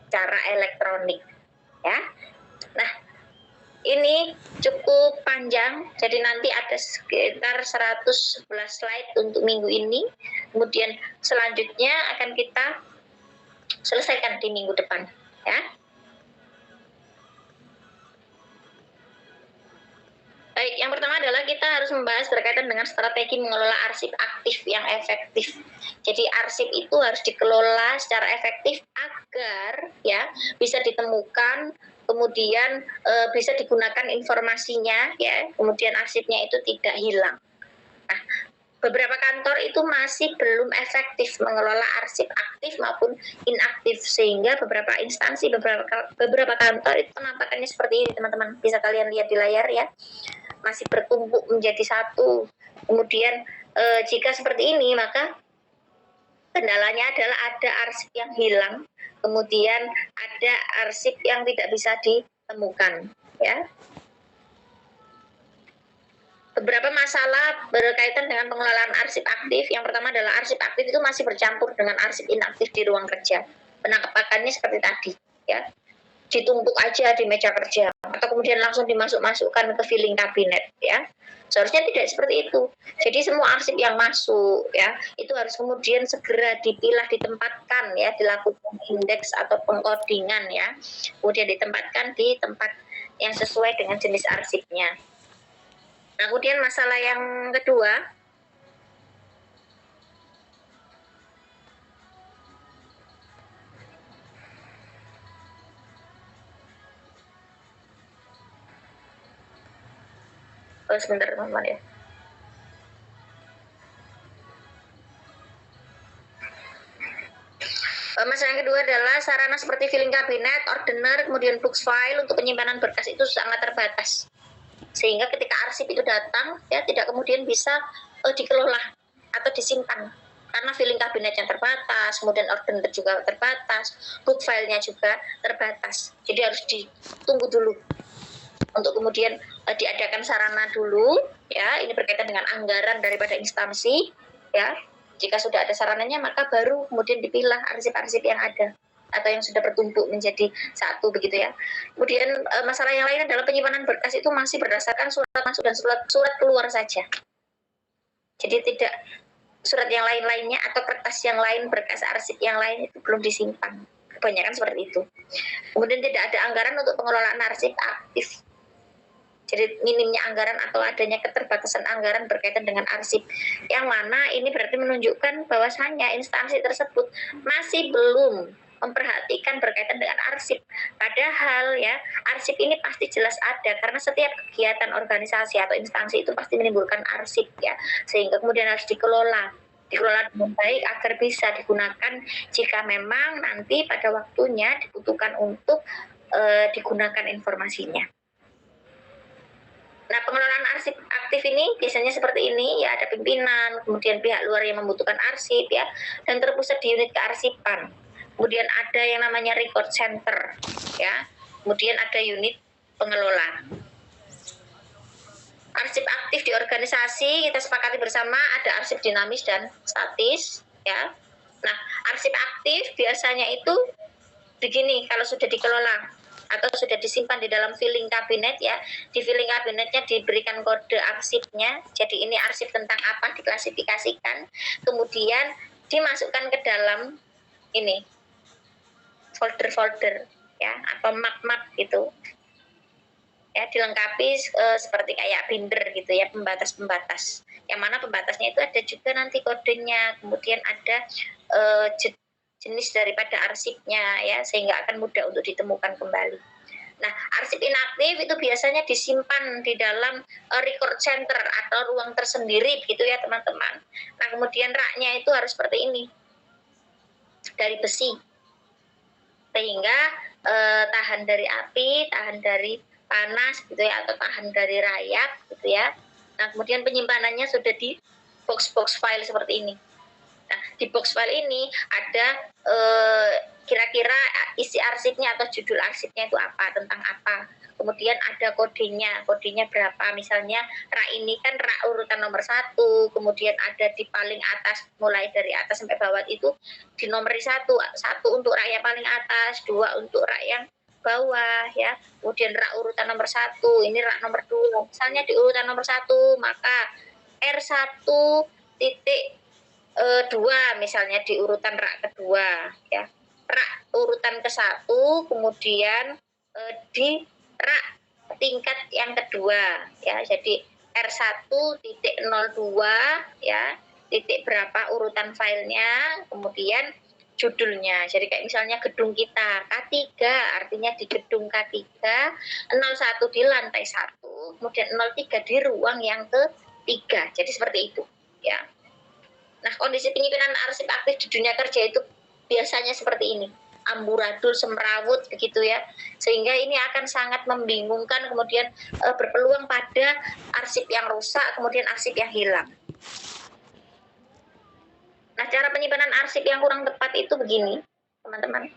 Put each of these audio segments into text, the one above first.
secara elektronik ya. Nah, ini cukup panjang, jadi nanti ada sekitar 111 slide untuk minggu ini. Kemudian selanjutnya akan kita selesaikan di minggu depan ya. Baik, yang pertama adalah kita harus membahas berkaitan dengan strategi mengelola arsip aktif yang efektif. Jadi arsip itu harus dikelola secara efektif agar ya bisa ditemukan, kemudian bisa digunakan informasinya ya, kemudian arsipnya itu tidak hilang. Nah, beberapa kantor itu masih belum efektif mengelola arsip aktif maupun inaktif, sehingga beberapa instansi, beberapa kantor itu penampakannya seperti ini teman-teman, bisa kalian lihat di layar ya, masih bertumpuk menjadi satu. Kemudian jika seperti ini maka kendalanya adalah ada arsip yang hilang, kemudian ada arsip yang tidak bisa ditemukan ya. Beberapa masalah berkaitan dengan pengelolaan arsip aktif. Yang pertama adalah arsip aktif itu masih bercampur dengan arsip inaktif di ruang kerja. Penampakannya seperti tadi ya, ditumpuk aja di meja kerja atau kemudian langsung dimasukkan ke filing kabinet ya. Seharusnya tidak seperti itu. Jadi semua arsip yang masuk ya itu harus kemudian segera dipilah, ditempatkan ya, dilakukan indeks atau pengkodingan ya, kemudian ditempatkan di tempat yang sesuai dengan jenis arsipnya. Nah, kemudian masalah yang kedua, sebentar teman-teman ya. Masalah yang kedua adalah sarana seperti filing kabinet, ordener, kemudian box file untuk penyimpanan berkas itu sangat terbatas. Sehingga ketika arsip itu datang, ya tidak kemudian bisa dikelola atau disimpan. Karena filing kabinetnya terbatas, kemudian ordener juga terbatas, book file-nya juga terbatas. Jadi harus ditunggu dulu untuk kemudian diadakan sarana dulu, ya. Ini berkaitan dengan anggaran daripada instansi, ya. Jika sudah ada sarananya, maka baru kemudian dipilah arsip-arsip yang ada atau yang sudah bertumpuk menjadi satu begitu ya. Kemudian masalah yang lain adalah penyimpanan berkas itu masih berdasarkan surat masuk dan surat keluar saja. Jadi tidak surat yang lain-lainnya atau kertas yang lain, berkas arsip yang lain itu belum disimpan. Kebanyakan seperti itu. Kemudian tidak ada anggaran untuk pengelolaan arsip aktif. Jadi minimnya anggaran atau adanya keterbatasan anggaran berkaitan dengan arsip, yang mana ini berarti menunjukkan bahwasanya instansi tersebut masih belum memperhatikan berkaitan dengan arsip. Padahal ya arsip ini pasti jelas ada karena setiap kegiatan organisasi atau instansi itu pasti menimbulkan arsip ya, sehingga kemudian harus dikelola dengan baik agar bisa digunakan jika memang nanti pada waktunya dibutuhkan untuk digunakan informasinya. Nah, pengelolaan arsip aktif ini biasanya seperti ini ya, ada pimpinan, kemudian pihak luar yang membutuhkan arsip ya, dan terpusat di unit kearsipan. Kemudian ada yang namanya record center ya, kemudian ada unit pengelola. Arsip aktif di organisasi kita sepakati bersama ada arsip dinamis dan statis ya. Nah, arsip aktif biasanya itu begini kalau sudah dikelola atau sudah disimpan di dalam filing kabinet ya, di filing kabinetnya diberikan kode arsipnya, jadi ini arsip tentang apa diklasifikasikan, kemudian dimasukkan ke dalam ini folder-folder ya atau map-map gitu ya, dilengkapi seperti kayak binder gitu ya, pembatas-pembatas, yang mana pembatasnya itu ada juga nanti kodenya, kemudian ada jenis daripada arsipnya ya, sehingga akan mudah untuk ditemukan kembali. Nah, arsip inaktif itu biasanya disimpan di dalam record center atau ruang tersendiri gitu ya teman-teman. Nah, kemudian raknya itu harus seperti ini, dari besi, sehingga tahan dari api, tahan dari panas gitu ya, atau tahan dari rayap gitu ya. Nah, kemudian penyimpanannya sudah di box-box file seperti ini. Nah, di box file ini ada kira-kira isi arsipnya atau judul arsipnya itu apa, tentang apa. Kemudian ada kodenya berapa. Misalnya rak ini kan rak urutan nomor 1, kemudian ada di paling atas, mulai dari atas sampai bawah itu di nomor 1 untuk rak yang paling atas, 2 untuk rak yang bawah ya. Kemudian rak urutan nomor 1, ini rak nomor 2. Misalnya di urutan nomor 1, maka R1 titik 2 misalnya di urutan rak kedua ya, rak urutan ke-1, kemudian di rak tingkat yang kedua ya. Jadi R1.02 ya, titik berapa urutan filenya, kemudian judulnya. Jadi kayak misalnya gedung kita K3, artinya di gedung K3, 01 di lantai 1, kemudian 03 di ruang yang ketiga. Jadi seperti itu ya. Nah, kondisi penyimpanan arsip aktif di dunia kerja itu biasanya seperti ini, amburadul, semrawut begitu ya, sehingga ini akan sangat membingungkan, kemudian berpeluang pada arsip yang rusak, kemudian arsip yang hilang. Nah, cara penyimpanan arsip yang kurang tepat itu begini, teman-teman.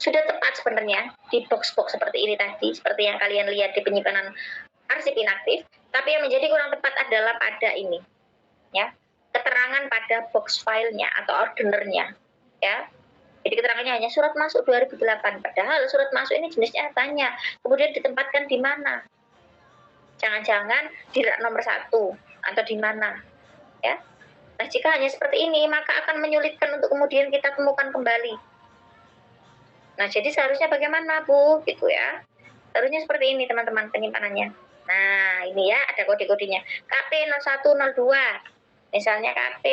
Sudah tepat sebenarnya di box-box seperti ini tadi, seperti yang kalian lihat di penyimpanan arsip inaktif, tapi yang menjadi kurang tepat adalah pada ini, ya, keterangan pada box filenya atau ordenernya ya. Jadi keterangannya hanya surat masuk 2008, padahal surat masuk ini jenisnya tanya, kemudian ditempatkan di mana, jangan-jangan di rak nomor 1 atau di mana ya. Nah, jika hanya seperti ini maka akan menyulitkan untuk kemudian kita temukan kembali. Nah, jadi seharusnya bagaimana Bu gitu ya, harusnya seperti ini teman-teman penyimpanannya. Nah, ini ya ada kode-kodenya KP 0102. Misalnya KP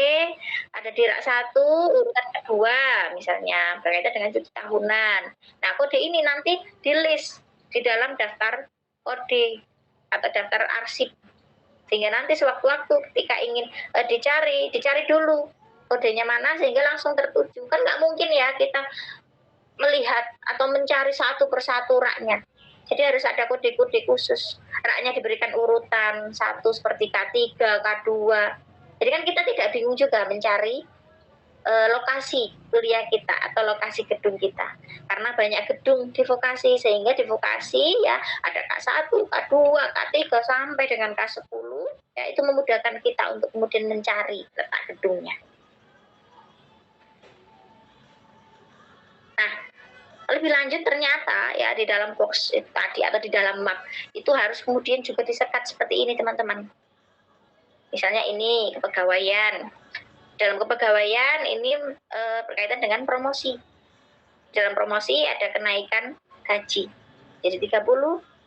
ada di rak 1 urutan kedua misalnya berkaitan dengan cuti tahunan. Nah, kode ini nanti di list di dalam daftar kode atau daftar arsip, sehingga nanti sewaktu-waktu ketika ingin dicari dulu kodenya mana sehingga langsung tertuju. Kan nggak mungkin ya kita melihat atau mencari satu persatu raknya. Jadi harus ada kode-kode khusus. Raknya diberikan urutan 1 seperti K3, K2. Jadi kan kita tidak bingung juga mencari lokasi kuliah kita atau lokasi gedung kita. Karena banyak gedung di vokasi, sehingga di vokasi ya ada K1, K2, K3 sampai dengan K10. Ya, itu memudahkan kita untuk kemudian mencari letak gedungnya. Nah, lebih lanjut ternyata ya di dalam box itu tadi atau di dalam map itu harus kemudian juga disekat seperti ini teman-teman. Misalnya ini kepegawaian. Dalam kepegawaian ini berkaitan dengan promosi. Dalam promosi ada kenaikan gaji. Jadi 30.03.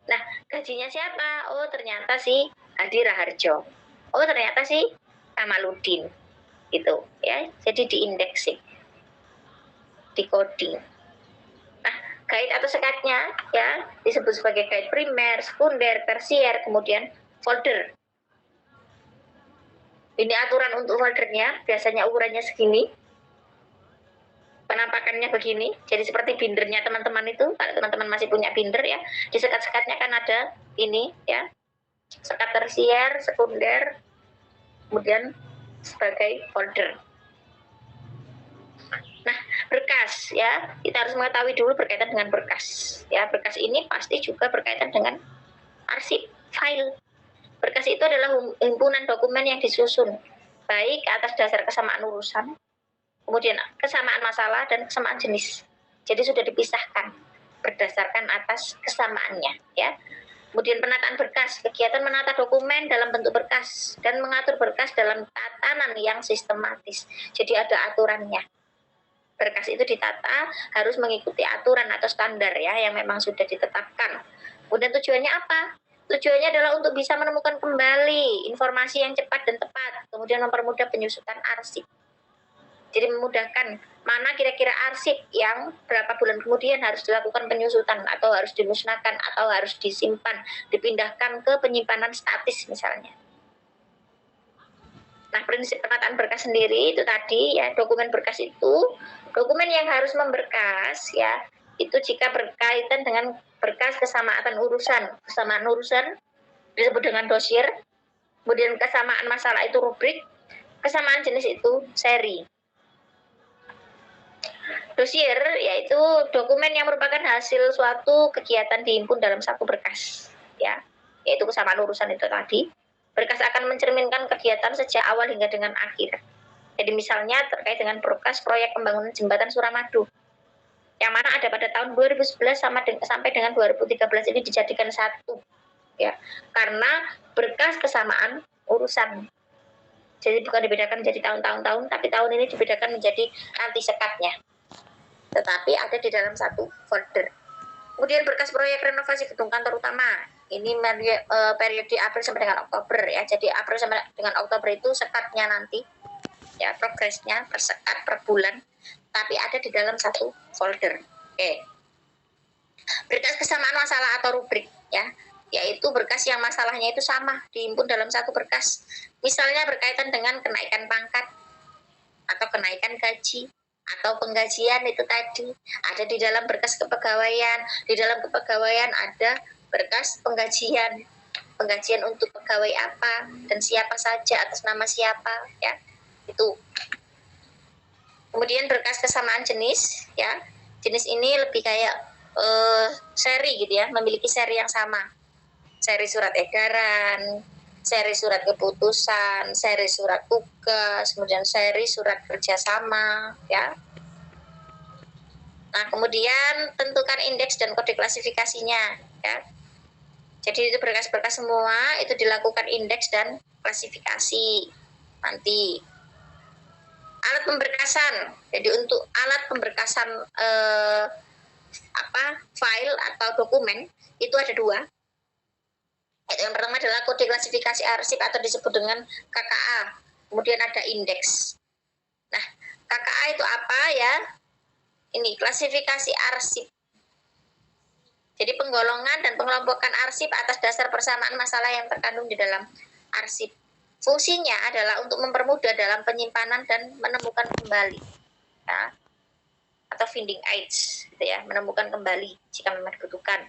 Nah, gajinya siapa? Oh, ternyata si Hadi Raharjo. Oh, ternyata si Kamaludin. Gitu ya. Jadi diindeksi. Di coding. Nah, guide atau sekatnya ya disebut sebagai guide primer, sekunder, tersier, kemudian folder. Ini aturan untuk foldernya, biasanya ukurannya segini, penampakannya begini. Jadi seperti bindernya teman-teman itu, kalau teman-teman masih punya binder ya, di sekat-sekatnya kan ada ini ya, sekat tersier, sekunder, kemudian sebagai folder. Nah, berkas ya, kita harus mengetahui dulu berkaitan dengan berkas ya. Berkas ini pasti juga berkaitan dengan arsip file. Berkas itu adalah himpunan dokumen yang disusun baik atas dasar kesamaan urusan, kemudian kesamaan masalah dan kesamaan jenis. Jadi sudah dipisahkan berdasarkan atas kesamaannya ya. Kemudian penataan berkas, kegiatan menata dokumen dalam bentuk berkas dan mengatur berkas dalam tatanan yang sistematis. Jadi ada aturannya. Berkas itu ditata harus mengikuti aturan atau standar ya yang memang sudah ditetapkan. Kemudian tujuannya apa? Tujuannya adalah untuk bisa menemukan kembali informasi yang cepat dan tepat, kemudian mempermudah penyusutan arsip. Jadi memudahkan mana kira-kira arsip yang berapa bulan kemudian harus dilakukan penyusutan atau harus dimusnahkan atau harus disimpan, dipindahkan ke penyimpanan statis misalnya. Nah, prinsip penataan berkas sendiri itu tadi ya, dokumen berkas itu dokumen yang harus memberkas ya, itu jika berkaitan dengan berkas kesamaan urusan disebut dengan dosier, kemudian kesamaan masalah itu rubrik, kesamaan jenis itu seri. Dosier yaitu dokumen yang merupakan hasil suatu kegiatan dihimpun dalam satu berkas, ya, yaitu kesamaan urusan itu tadi. Berkas akan mencerminkan kegiatan sejak awal hingga dengan akhir. Jadi misalnya terkait dengan berkas proyek pembangunan jembatan Suramadu, yang mana ada pada tahun 2011 sampai dengan 2013 ini dijadikan satu, ya, karena berkas kesamaan urusan. Jadi bukan dibedakan menjadi tahun-tahun, tapi tahun ini dibedakan menjadi nanti sekatnya. Tetapi ada di dalam satu folder. Kemudian berkas proyek renovasi gedung kantor utama. Ini periode April sampai dengan Oktober, ya. Jadi April sampai dengan Oktober itu sekatnya nanti, ya, progresnya persekat per bulan, tapi ada di dalam satu folder. Oke. Berkas kesamaan masalah atau rubrik, ya, yaitu berkas yang masalahnya itu sama, dihimpun dalam satu berkas. Misalnya berkaitan dengan kenaikan pangkat atau kenaikan gaji atau penggajian itu tadi ada di dalam berkas kepegawaian. Di dalam kepegawaian ada berkas penggajian untuk pegawai apa dan siapa saja, atas nama siapa, ya, itu. Kemudian berkas kesamaan jenis, ya, jenis ini lebih kayak seri gitu, ya, memiliki seri yang sama, seri surat edaran, seri surat keputusan, seri surat tugas, kemudian seri surat kerjasama, ya. Nah, kemudian tentukan indeks dan kode klasifikasinya, ya. Jadi itu berkas-berkas semua itu dilakukan indeks dan klasifikasi nanti. Alat pemberkasan. Jadi untuk alat pemberkasan file atau dokumen itu ada dua. Yang pertama adalah kode klasifikasi arsip atau disebut dengan KKA. Kemudian ada indeks. Nah, KKA itu apa, ya? Ini klasifikasi arsip. Jadi penggolongan dan pengelompokan arsip atas dasar persamaan masalah yang terkandung di dalam arsip. Fungsinya adalah untuk mempermudah dalam penyimpanan dan menemukan kembali, ya, atau finding aids, gitu, ya, menemukan kembali jika memang dibutuhkan.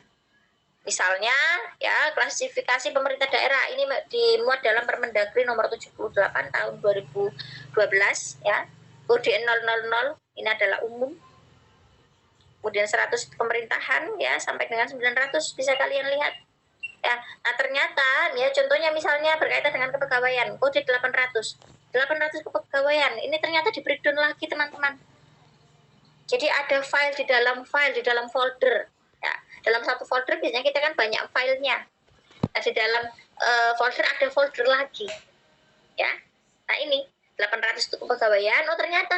Misalnya, ya, klasifikasi pemerintah daerah ini dimuat dalam Permendagri nomor 78 tahun 2012, ya. Kode 000 ini adalah umum. Kemudian 100 pemerintahan, ya, sampai dengan 900 bisa kalian lihat. Ya, nah ternyata, ya, contohnya misalnya berkaitan dengan kepegawaian, kode 800 kepegawaian, ini ternyata di breakdown lagi, teman-teman. Jadi ada file di dalam folder, ya. Dalam satu folder biasanya kita kan banyak filenya. Nah, di dalam folder ada folder lagi, ya. Nah, ini 800 itu kepegawaian, oh ternyata